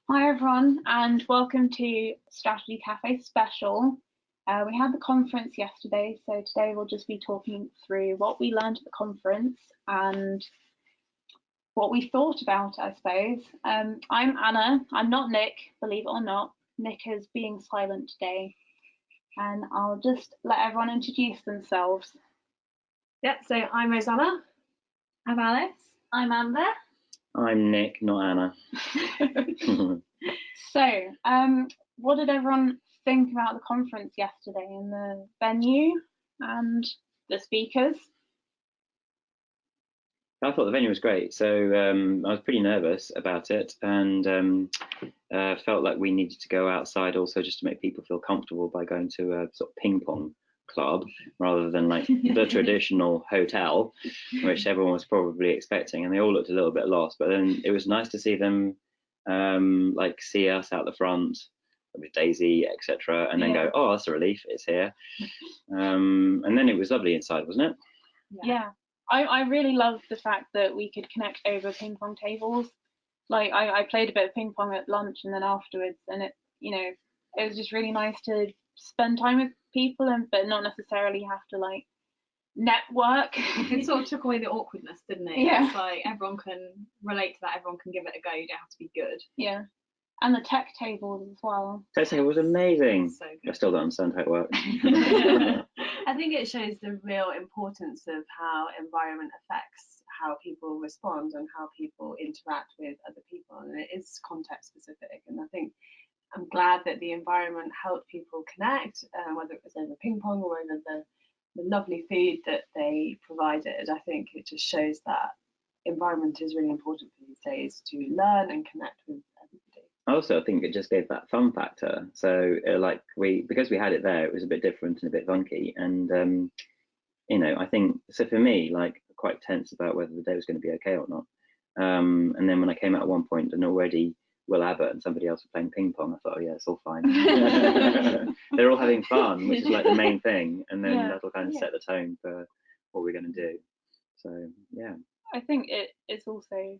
Hi everyone, and welcome to Strategy Cafe Special. We had the conference yesterday, so today we'll just be talking through what we learned at the conference and what we thought about it, I suppose. I'm Anna. I'm not Nick, believe it or not. Nick is being silent today, and I'll just let everyone introduce themselves. Yeah, so I'm Roseanna. I'm Alice. I'm Amber. I'm Nick, not Anna. So, what did everyone think about the conference yesterday and the venue and the speakers? I thought the venue was great, so I was pretty nervous about it, and felt like we needed to go outside also just to make people feel comfortable by going to a sort of ping pong club rather than like the traditional hotel, which everyone was probably expecting, and they all looked a little bit lost. But then it was nice to see them like see us out the front with Daisy, etc., and then go, oh, that's a relief, it's here. And then it was lovely inside, wasn't it? Yeah. I really loved the fact that we could connect over ping pong tables. Like I played a bit of ping pong at lunch and then afterwards, and it was just really nice to spend time with people but not necessarily have to like network. It sort of took away the awkwardness, didn't it? Yeah. It's like everyone can relate to that, everyone can give it a go, you don't have to be good. Yeah. And the tech tables as well. Tech table was amazing. So I still don't understand how it works. I think it shows the real importance of how environment affects how people respond and how people interact with other people, and it is context specific. And I think I'm glad that the environment helped people connect, whether it was over ping pong or over the lovely food that they provided. I think it just shows that environment is really important for these days to learn and connect with everybody. Also, I think it just gave that fun factor. So, like because we had it there, it was a bit different and a bit funky. And I think so for me, like quite tense about whether the day was going to be okay or not. And then when I came out at one point and already Will Abbott and somebody else were playing ping pong, I thought, oh yeah, it's all fine. They're all having fun, which is like the main thing, and then that'll kind of set the tone for what we're going to do. So yeah. I think it's also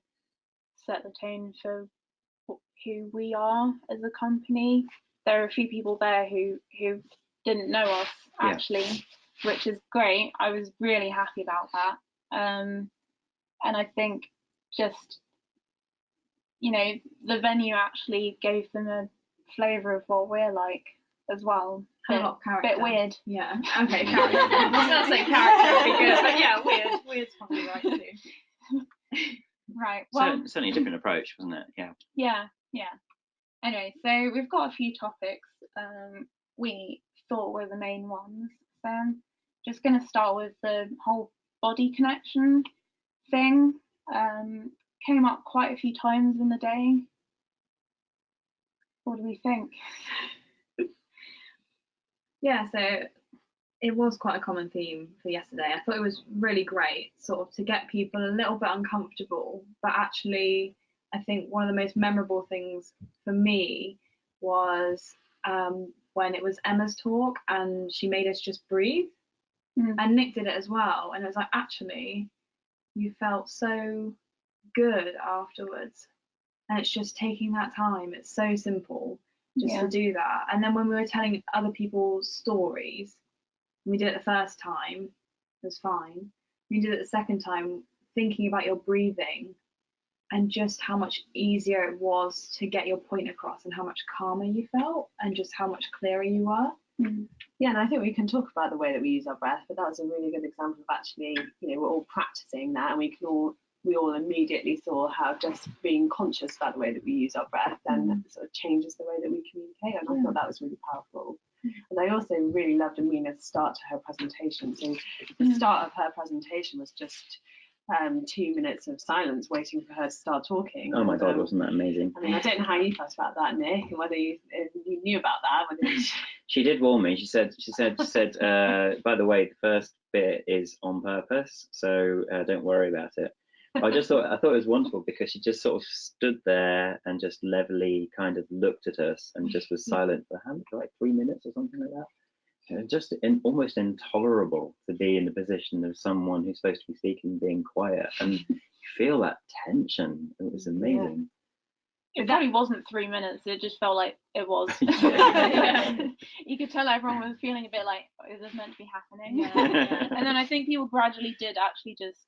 set the tone for who we are as a company. There are a few people there who didn't know us actually, which is great. I was really happy about that. And I think just the venue actually gave them a flavour of what we're like as well. A lot of character. Bit weird. Yeah. Okay, character. I was gonna say character would be good, but yeah, weird. Weird's probably right too. Right. Well, certainly a different approach, wasn't it? Yeah. Yeah. Anyway, so we've got a few topics we thought were the main ones. So I'm just going to start with the whole body connection thing. Came up quite a few times in the day. What do we think? Yeah, so it was quite a common theme for yesterday. I thought it was really great sort of to get people a little bit uncomfortable, but actually I think one of the most memorable things for me was when it was Emma's talk and she made us just breathe. And Nick did it as well, and it was like, actually you felt so good afterwards, and it's just taking that time. It's so simple just to do that. And then when we were telling other people's stories, we did it the first time, it was fine. We did it the second time, thinking about your breathing and just how much easier it was to get your point across and how much calmer you felt and just how much clearer you were. Yeah, and I think we can talk about the way that we use our breath, but that was a really good example of actually, we're all practicing that, and we all immediately saw how just being conscious about the way that we use our breath then sort of changes the way that we communicate, and I thought that was really powerful. And I also really loved Amina's start to her presentation. So the start of her presentation was just 2 minutes of silence waiting for her to start talking. Oh my God, wasn't that amazing? I mean, I don't know how you felt about that, Nick, and whether you knew about that. She did warn me. She said, by the way, the first bit is on purpose, so don't worry about it. I thought it was wonderful because she just sort of stood there and just levelly kind of looked at us and just was silent for like 3 minutes or something like that. Just almost intolerable to be in the position of someone who's supposed to be speaking being quiet, and you feel that tension. It was amazing. It probably wasn't 3 minutes. It just felt like it was. You could tell everyone was feeling a bit like, oh, is this meant to be happening? And then I think people gradually did actually just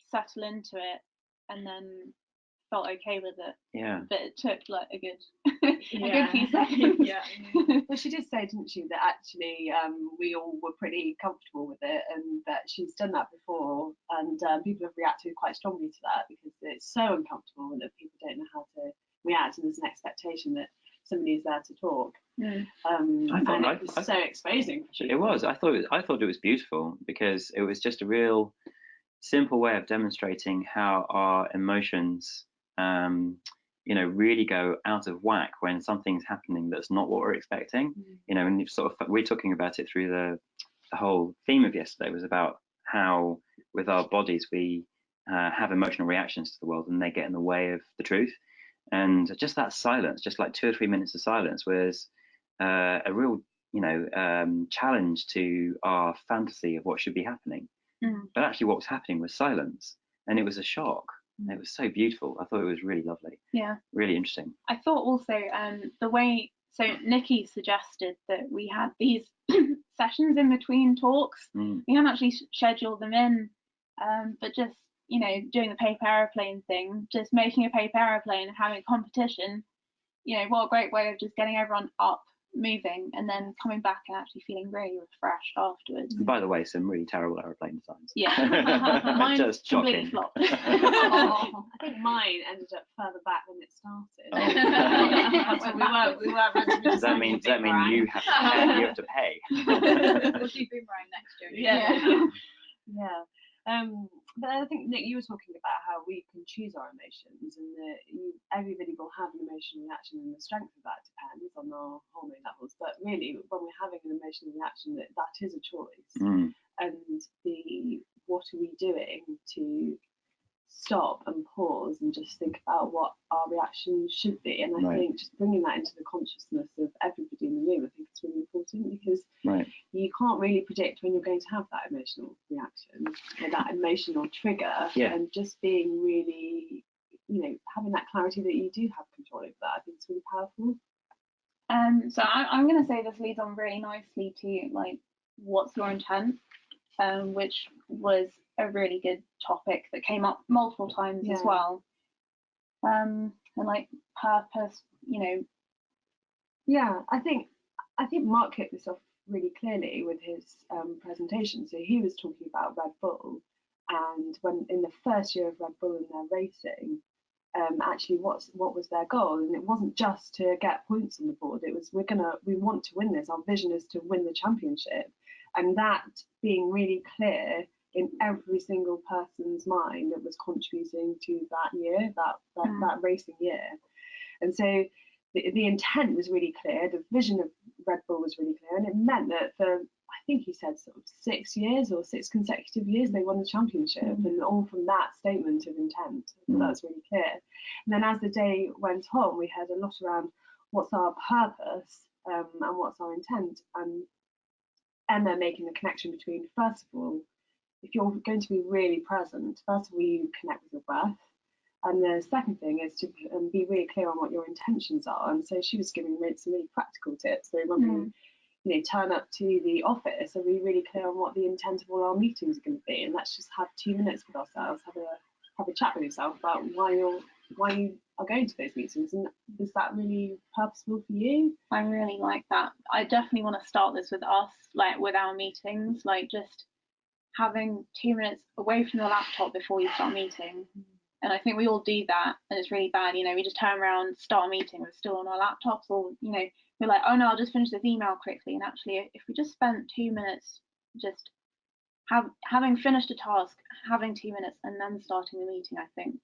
settle into it, and then felt okay with it. Yeah. But it took like a good few seconds. Well, she did say, didn't she, that actually we all were pretty comfortable with it, and that she's done that before, and people have reacted quite strongly to that because it's so uncomfortable and that people don't know how to react, and there's an expectation that somebody's there to talk. And it was so exposing. It was. I thought it was beautiful because it was just a real simple way of demonstrating how our emotions really go out of whack when something's happening that's not what we're expecting. And we're talking about it through the whole theme of yesterday was about how with our bodies we have emotional reactions to the world and they get in the way of the truth. And just that silence, just like 2 or 3 minutes of silence, was a real challenge to our fantasy of what should be happening. But actually what was happening was silence, and it was a shock. It was so beautiful. I thought it was really lovely. Yeah. Really interesting. I thought also the way, so Nikki suggested that we had these sessions in between talks. We hadn't actually scheduled them in, but just, doing the paper aeroplane thing, just making a paper aeroplane and having a competition, what a great way of just getting everyone up, moving, and then coming back and actually feeling really refreshed afterwards. And by the way, some really terrible aeroplane designs. Yeah. Mine just completely flopped. I think mine ended up further back than it started. We weren't ready to. Does that mean you have to pay? We'll do boomerang next year. Yeah. But I think, Nick, you were talking about how we can choose our emotions, and that everybody will have an emotional reaction, and the strength of that depends on our hormone levels. But really, when we're having an emotional reaction, that is a choice. And what are we doing to stop and pause and just think about what our reaction should be? And I think just bringing that into the consciousness of everybody in the room, I think it's really important, because you can't really predict when you're going to have that emotional reaction or that emotional trigger. And just being really, having that clarity that you do have control over that, I think it's really powerful. So I'm going to say this leads on really nicely to like, what's your intent, which was a really good topic that came up multiple times as well. And like purpose, I think Mark hit this off really clearly with his presentation. So he was talking about Red Bull, and when in the first year of Red Bull in their racing, actually what was their goal? And it wasn't just to get points on the board. It was we want to win this. Our vision is to win the championship, and that being really clear in every single person's mind that was contributing to that year, that racing year. And so the intent was really clear, the vision of Red Bull was really clear, and it meant that for, I think he said sort of 6 years or 6 consecutive years, they won the championship, and all from that statement of intent. So that's really clear. And then as the day went on, we heard a lot around what's our purpose and what's our intent, and Emma making the connection between, first of all, if you're going to be really present, first of all, you connect with your breath. And the second thing is to be really clear on what your intentions are. And so she was giving some really practical tips. So when we turn up to the office, are we really clear on what the intent of all our meetings are going to be? And let's just have 2 minutes with ourselves, have a chat with yourself about why you are going to those meetings. And is that really purposeful for you? I really like that. I definitely want to start this with us, like with our meetings, like just having 2 minutes away from the laptop before you start meeting. And I think we all do that, and it's really bad. We just turn around, start a meeting, we're still on our laptops, or we're like, oh no, I'll just finish this email quickly. And actually, if we just spent 2 minutes, just having finished a task, having 2 minutes, and then starting the meeting, I think.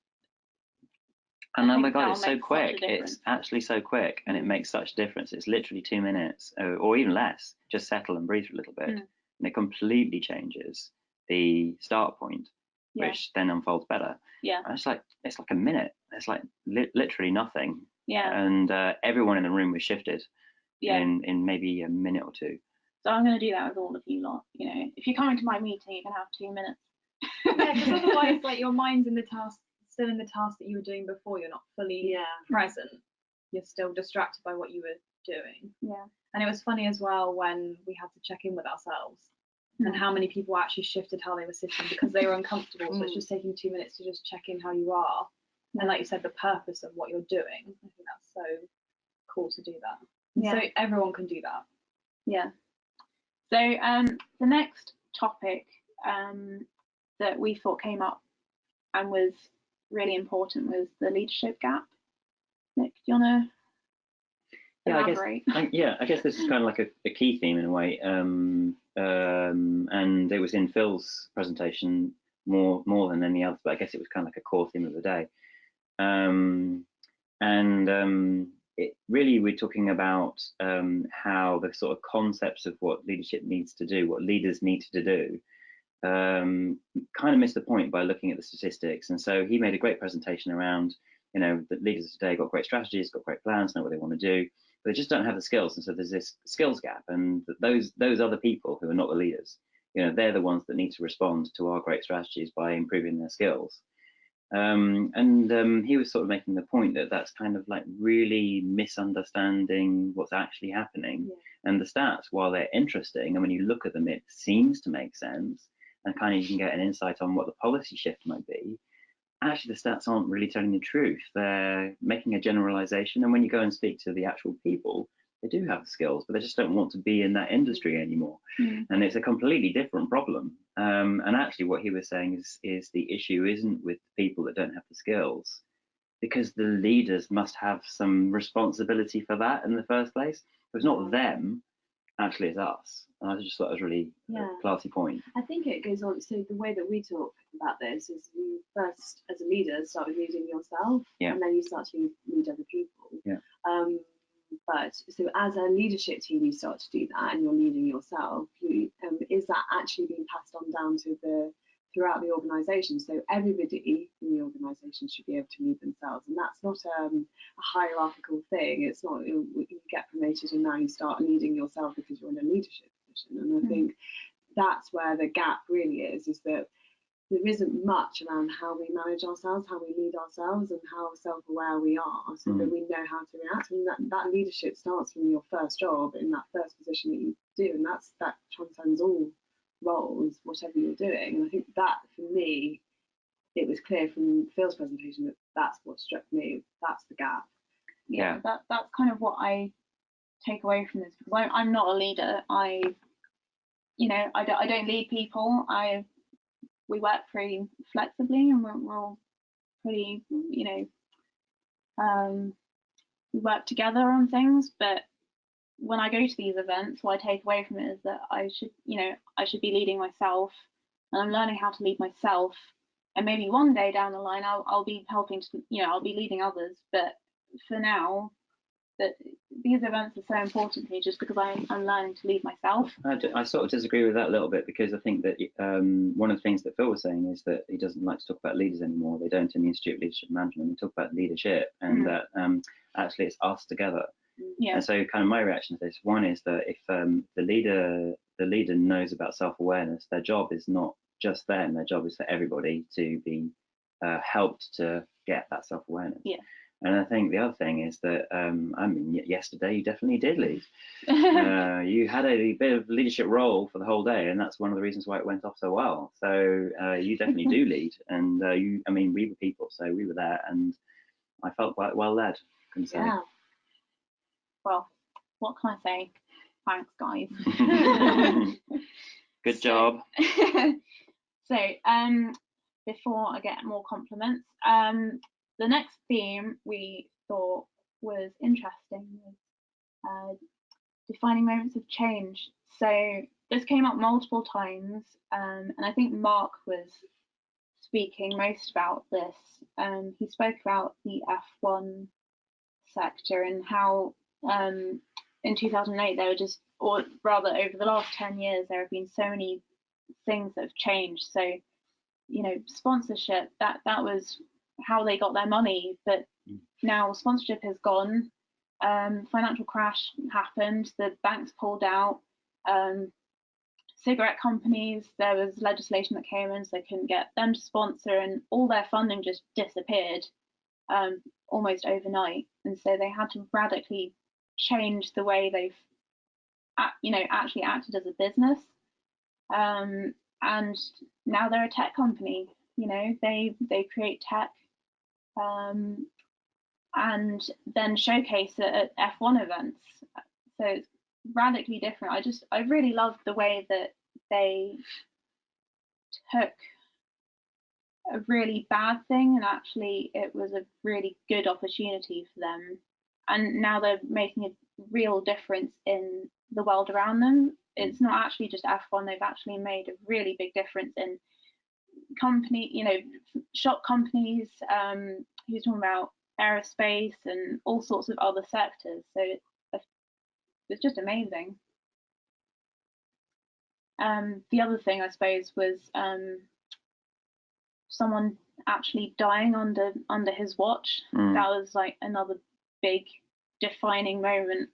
And oh my God, it's so quick. It's actually so quick, and it makes such a difference. It's literally 2 minutes, or even less. Just settle and breathe for a little bit, and it completely changes the start point, which then unfolds better. And it's like a minute. It's like literally nothing. And everyone in the room was shifted in maybe a minute or two. So I'm going to do that with all of you lot. If you're coming to my meeting, you can have 2 minutes. Because otherwise, like, your mind's in the task still in the task that you were doing before. You're not fully present. You're still distracted by what you were doing. Yeah. And it was funny as well when we had to check in with ourselves and how many people actually shifted how they were sitting because they were uncomfortable. So it's just taking 2 minutes to just check in how you are. And like you said, the purpose of what you're doing. I think that's so cool to do that. Yeah. So everyone can do that. Yeah. So the next topic that we thought came up and was really important was the leadership gap. Nick, do you want to elaborate? I guess this is kind of like a key theme in a way. And it was in Phil's presentation more than any others, but I guess it was kind of like a core theme of the day. It really, we're talking about how the sort of concepts of what leadership needs to do, what leaders need to do, kind of missed the point by looking at the statistics. And so he made a great presentation around, that leaders today got great strategies, got great plans, know what they want to do, but they just don't have the skills. And so there's this skills gap, and those other people who are not the leaders, they're the ones that need to respond to our great strategies by improving their skills. He was sort of making the point that that's kind of like really misunderstanding what's actually happening. And the stats, while they're interesting, and when you look at them, it seems to make sense, and kind of you can get an insight on what the policy shift might be. Actually, the stats aren't really telling the truth. They're making a generalization, and when you go and speak to the actual people, they do have the skills, but they just don't want to be in that industry anymore. And it's a completely different problem. And actually what he was saying is the issue isn't with the people that don't have the skills, because the leaders must have some responsibility for that in the first place. It's not them, actually it's us. And I just thought it was really a classy point. I think it goes on, so the way that we talk about this is you first, as a leader, start with leading yourself, and then you start to lead other people. But so as a leadership team, you start to do that, and you're leading yourself. Is that actually being passed on down to throughout the organisation? So everybody in the organisation should be able to lead themselves, and that's not a hierarchical thing. It's not you get promoted and now you start leading yourself because you're in a leadership position. And I think that's where the gap really is that there isn't much around how we manage ourselves, how we lead ourselves, and how self-aware we are, so that we know how to react. And that leadership starts from your first job, in that first position that you do, and that transcends all roles, whatever you're doing. And I think that, for me, it was clear from Phil's presentation that's what struck me. That's the gap. That's kind of what I take away from this, because I'm not a leader. I don't lead people. We work pretty flexibly, and we're all pretty, we work together on things. But when I go to these events, what I take away from it is that I should be leading myself, and I'm learning how to lead myself. And maybe one day down the line, I'll be helping to, I'll be leading others. But for now, that these events are so important to me, just because I'm learning to lead myself. I sort of disagree with that a little bit, because I think that one of the things that Phil was saying is that he doesn't like to talk about leaders anymore. They don't in the Institute of Leadership Management. We talk about leadership, and that actually it's us together. And so kind of my reaction to this one is that if the leader knows about self-awareness, their job is not just them, their job is for everybody to be helped to get that self-awareness. And I think the other thing is that, yesterday you definitely did lead. You had a bit of leadership role for the whole day, and that's one of the reasons why it went off so well. So you definitely do lead, and we were people, so we were there, and I felt quite well led, can say. Yeah. Well, what can I say? Thanks, guys. Good job. So, before I get more compliments, the next theme we thought was interesting was defining moments of change. So this came up multiple times, and I think Mark was speaking most about this. He spoke about the F1 sector and how in 2008 there were just, or rather over the last 10 years, there have been so many things that have changed. So, sponsorship, that was how they got their money, but now sponsorship has gone. Financial crash happened, the banks pulled out, cigarette companies, there was legislation that came in so they couldn't get them to sponsor, and all their funding just disappeared almost overnight. And so they had to radically change the way they've actually acted as a business. And now they're a tech company. They create tech and then showcase it at F1 events. So it's radically different. I really loved the way that they took a really bad thing and actually it was a really good opportunity for them. And now they're making a real difference in the world around them. It's not actually just F1, they've actually made a really big difference in shop companies, who's talking about aerospace and all sorts of other sectors. So it's just amazing. The other thing I suppose was someone actually dying under his watch. That was like another big defining moment.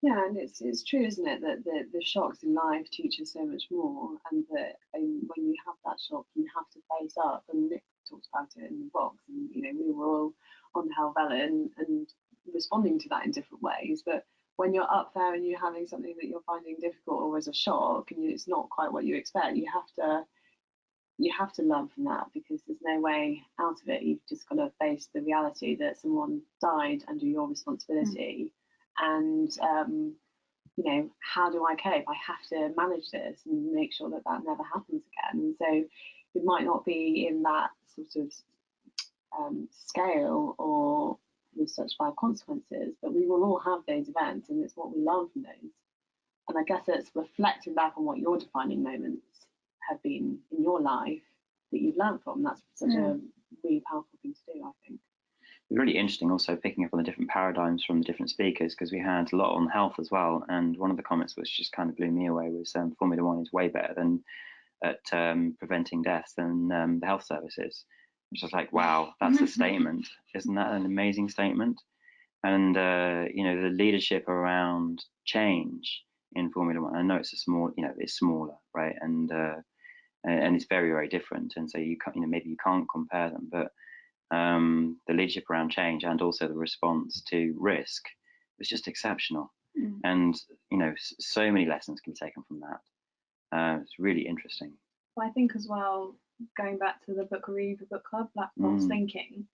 Yeah, and it's true, isn't it, that the shocks in life teach us so much more, and that when you have that shock, you have to face up. And Nick talked about it in the box, and we were all on Helvella and responding to that in different ways. But when you're up there and you're having something that you're finding difficult or as a shock, and it's not quite what you expect, you have to learn from that, because there's no way out of it. You've just got to face the reality that someone died under your responsibility. And how do I cope? I have to manage this and make sure that never happens again. And so it might not be in that sort of scale or with such bad consequences, but we will all have those events, and it's what we learn from those. And I guess it's reflecting back on what your defining moments have been in your life that you've learned from. That's such a really powerful thing to do, I think. It was really interesting also picking up on the different paradigms from the different speakers, because we had a lot on health as well. And one of the comments which just kind of blew me away was Formula One is way better than at preventing deaths than the health services. Which was like, wow, that's a statement. Isn't that an amazing statement? And the leadership around change in Formula One. I know it's it's smaller, right? And it's very, very different. And so maybe you can't compare them, but the leadership around change and also the response to risk was just exceptional. And so many lessons can be taken from that. It's really interesting. Well, I think as well, going back to the book review for book club, Black Box Thinking,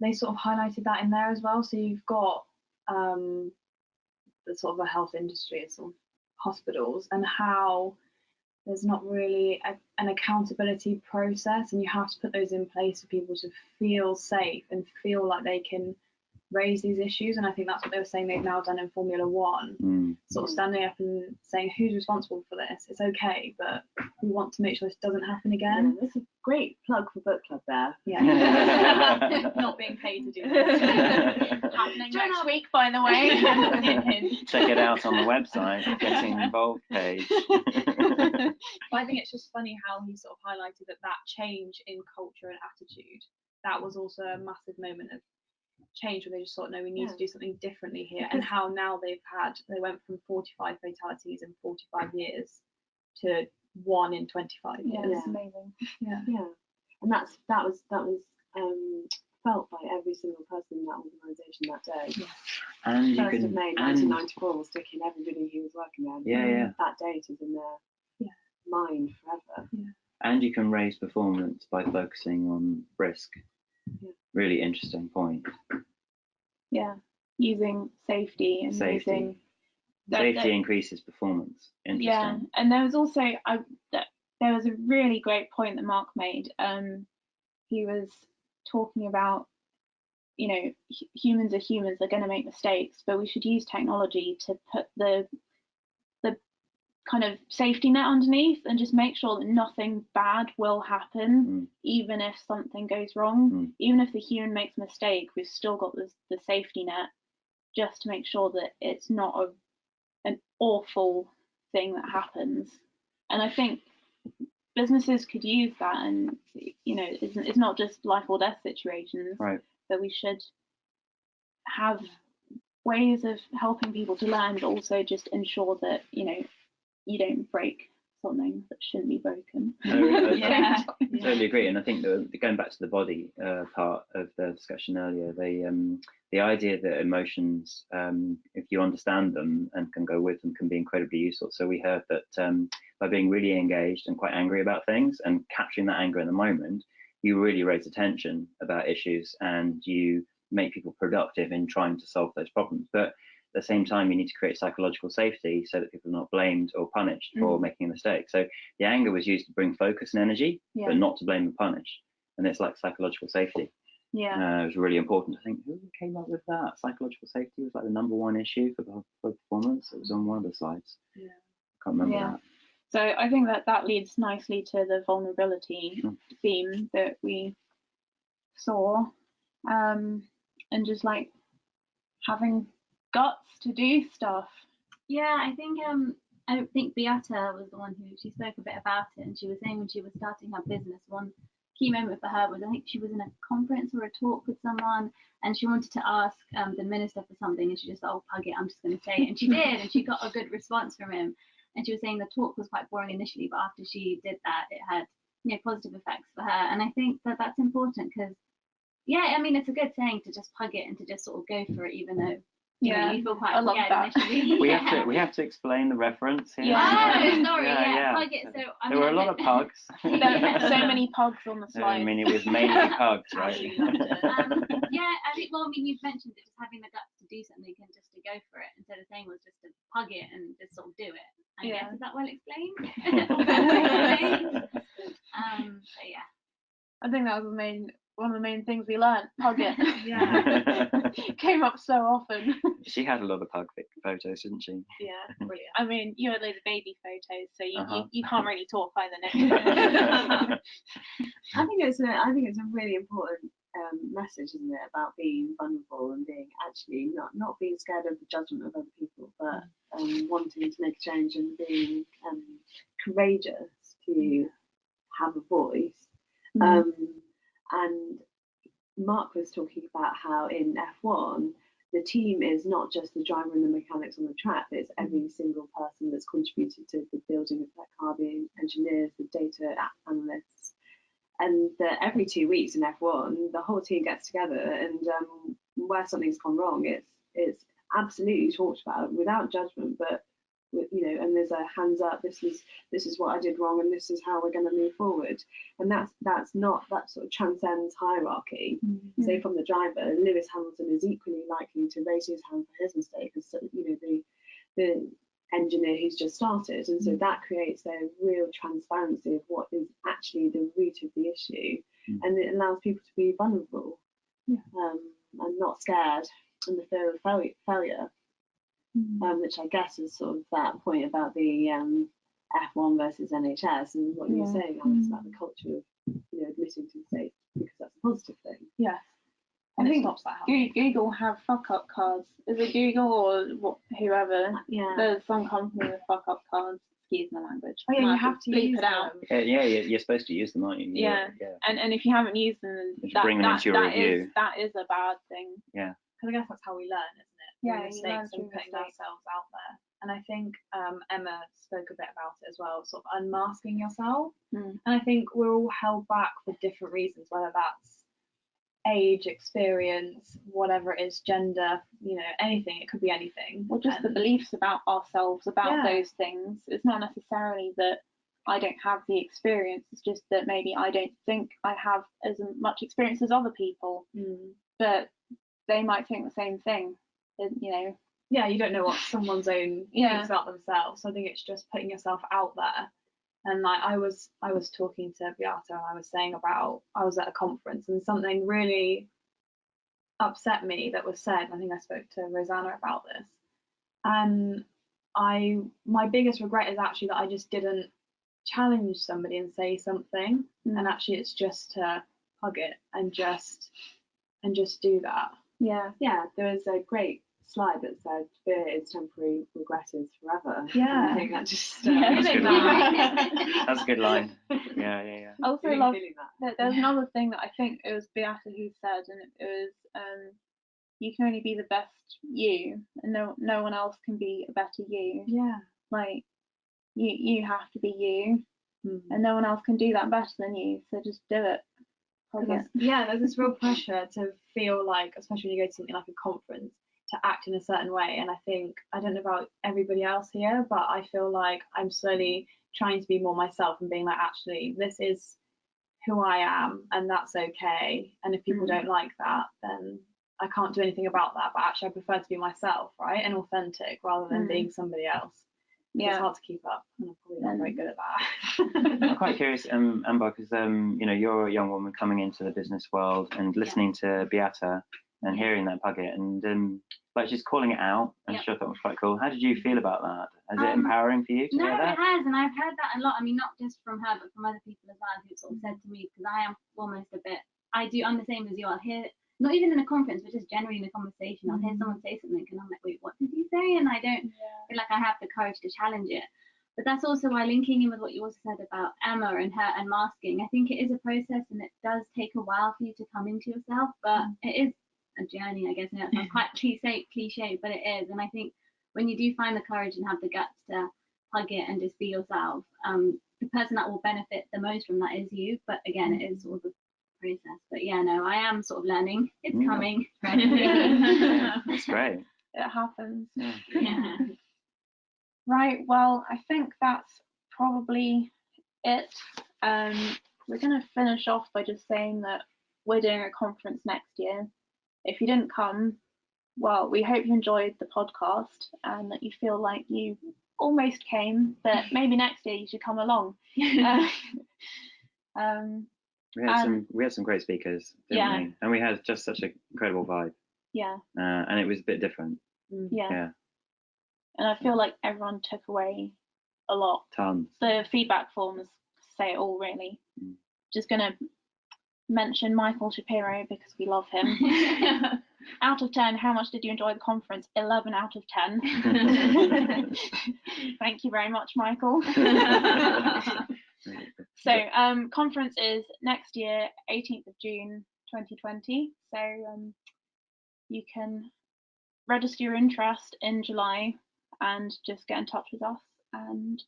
they sort of highlighted that in there as well. So you've got the sort of a health industry and sort of hospitals, and how there's not really an accountability process, and you have to put those in place for people to feel safe and feel like they can raise these issues. And I think that's what they were saying they've now done in Formula One, sort of standing up and saying, who's responsible for this? It's okay, but we want to make sure this doesn't happen again. Yeah, that's a great plug for book club there. Yeah. Not being paid to do this. Happening next week, by the way. Check it out on the website, Getting Involved page. But I think it's just funny how he sort of highlighted that change in culture and attitude, that was also a massive moment of change where they just thought, no, we need to do something differently here. And how now they went from 45 fatalities in 45 years to 1 in 25 years. Yeah, it's amazing. Yeah. And that was felt by every single person in that organisation that day. Yeah. And 1st of May 1994 was sticking everybody who was working there. Yeah. That date is in their mind forever. Yeah. And you can raise performance by focusing on risk. Yeah. Really interesting point. Yeah, using safety and using safety increases performance. Interesting. Yeah, and there was also there was a really great point that Mark made. He was talking about humans are humans, they're going to make mistakes, but we should use technology to put the kind of safety net underneath and just make sure that nothing bad will happen, even if something goes wrong. Even if the human makes a mistake, we've still got the safety net just to make sure that it's not an awful thing that happens. And I think businesses could use that, and it's not just life or death situations, right? But we should have ways of helping people to learn, but also just ensure that you don't break something that shouldn't be broken. I totally agree. And I think going back to the body part of the discussion earlier, the idea that emotions, if you understand them and can go with them, can be incredibly useful. So we heard that by being really engaged and quite angry about things and capturing that anger in the moment, you really raise attention about issues and you make people productive in trying to solve those problems. But at the same time, you need to create psychological safety so that people are not blamed or punished for making a mistake. So the anger was used to bring focus and energy, but not to blame and punish. And it's like psychological safety. Yeah. It was really important. I think who came up with that? Psychological safety was like the #1 issue for performance. It was on one of the slides. Yeah. I can't remember that. So I think that leads nicely to the vulnerability theme that we saw, and just like having guts to do stuff. Yeah, I think Beata was the one who she spoke a bit about it, and she was saying when she was starting her business, one key moment for her was I think she was in a conference or a talk with someone, and she wanted to ask the minister for something, and she just thought, oh, pug it, I'm just going to say it, and she did, and she got a good response from him. And she was saying the talk was quite boring initially, but after she did that, it had positive effects for her. And I think that that's important because, I mean, it's a good saying to just pug it and to just sort of go for it, even though you feel quite scared initially. We have to explain the reference here. Sorry, pug it. So there were a lot of pugs. So many pugs on the slide. I mean, it was mainly pugs, right? I think, well, I mean, you've mentioned it, just having the guts to do something and just to go for it instead of saying was just to pug it and just sort of do it. I guess, is that well explained? I think that was one of the main things we learned. Pug it. Came up so often. She had a lot of pug photos, didn't she? Yeah, brilliant. I mean, you had loads of baby photos, so you can't really talk either, Nick. I think it's a really important message, isn't it, about being vulnerable and being actually not being scared of the judgment of other people, but wanting to make a change and being courageous to have a voice. And Mark was talking about how in F1 the team is not just the driver and the mechanics on the track, but it's every single person that's contributed to the building of that car, the engineers, the data analysts. And that every 2 weeks in F1, the whole team gets together, and where something's gone wrong, it's absolutely talked about without judgment, but and there's a hands up. This is what I did wrong, and this is how we're going to move forward. And that sort of transcends hierarchy. So from the driver, Lewis Hamilton is equally likely to raise his hand for his mistake as the engineer who's just started, and so that creates a real transparency of what is actually the root of the issue, and it allows people to be vulnerable and not scared, and the fear of failure, which I guess is sort of that point about the F1 versus NHS and what you were saying, Alex, about the culture of admitting to mistakes, because that's a positive thing. Yes. I think Google have fuck up cards. Is it Google or whoever? There's some company with fuck up cards. Excuse my language. Oh yeah, you have to bleep use it out. You're supposed to use them, aren't you? Yeah. And if you haven't used them, then bring them into your review. That is a bad thing. Yeah. Because I guess that's how we learn, isn't it? Yeah, mistakes and putting ourselves out there. And I think Emma spoke a bit about it as well, sort of unmasking yourself. And I think we're all held back for different reasons, whether that's age, experience, whatever it is, gender, anything. It could be anything. Or just the beliefs about ourselves, about those things. It's not necessarily that I don't have the experience. It's just that maybe I don't think I have as much experience as other people. But they might think the same thing, Yeah, you don't know what someone's own thinks about themselves. So I think it's just putting yourself out there. And like I was talking to Beata, and I was saying about I was at a conference and something really upset me that was said. I think I spoke to Roseanna about this. And my biggest regret is actually that I just didn't challenge somebody and say something. And actually it's just to hug it and just do that. Yeah. There was a great slide that said fear is temporary, regret is forever. Yeah. I think that just that's a good line. Yeah. I also love that there's another thing that I think it was Beata who said, and it was you can only be the best you, and no one else can be a better you. Yeah. Like you have to be you, and no one else can do that better than you. So just do it. There's this real pressure to feel like, especially when you go to something like a conference, to act in a certain way. And I think, I don't know about everybody else here, but I feel like I'm slowly trying to be more myself and being like, actually, this is who I am, and that's okay. And if people don't like that, then I can't do anything about that. But actually, I prefer to be myself, right, and authentic, rather than being somebody else. Yeah. It's hard to keep up, and I'm probably not very good at that. I'm quite curious, Amber, because you're a young woman coming into the business world and listening to Beata and hearing that nugget, and like she's calling it out, and she thought it was quite cool. How did you feel about that? Is it empowering for you to hear that? No, it has, and I've heard that a lot. I mean, not just from her, but from other people as well, who sort of said to me, because I am almost a bit, I'm the same as you. I'll hear, not even in a conference, but just generally in a conversation, I'll hear someone say something, and I'm like, wait, what did you say? And I don't feel like I have the courage to challenge it. But that's also why, linking in with what you also said about Emma and her and masking, I think it is a process, and it does take a while for you to come into yourself, but it is a journey, I guess. And it sounds quite cliche, but it is. And I think when you do find the courage and have the guts to hug it and just be yourself, the person that will benefit the most from that is you. But again, it is sort of a process. But yeah, no, I am sort of learning. It's coming. That's great. It happens. Yeah. Right, well, I think that's probably it. We're going to finish off by just saying that we're doing a conference next year. If you didn't come, well, we hope you enjoyed the podcast and that you feel like you almost came, but maybe next year you should come along. We had some great speakers, didn't we? And we had just such an incredible vibe. Yeah. And it was a bit different. Yeah. And I feel like everyone took away a lot. Tons. The feedback forms say it all, really. Just going to mention Michael Shapiro because we love him. Out of 10, how much did you enjoy the conference? 11 out of 10. Thank you very much, Michael. So conference is next year, 18th of June 2020. So you can register your interest in July and just get in touch with us and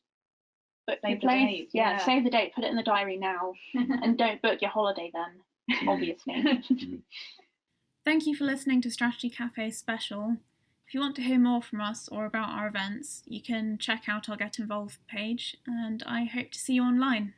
book your place. Save the date, put it in the diary now, and don't book your holiday then, obviously. Thank you for listening to Strategy Cafe Special. If you want to hear more from us or about our events, you can check out our Get Involved page, and I hope to see you online.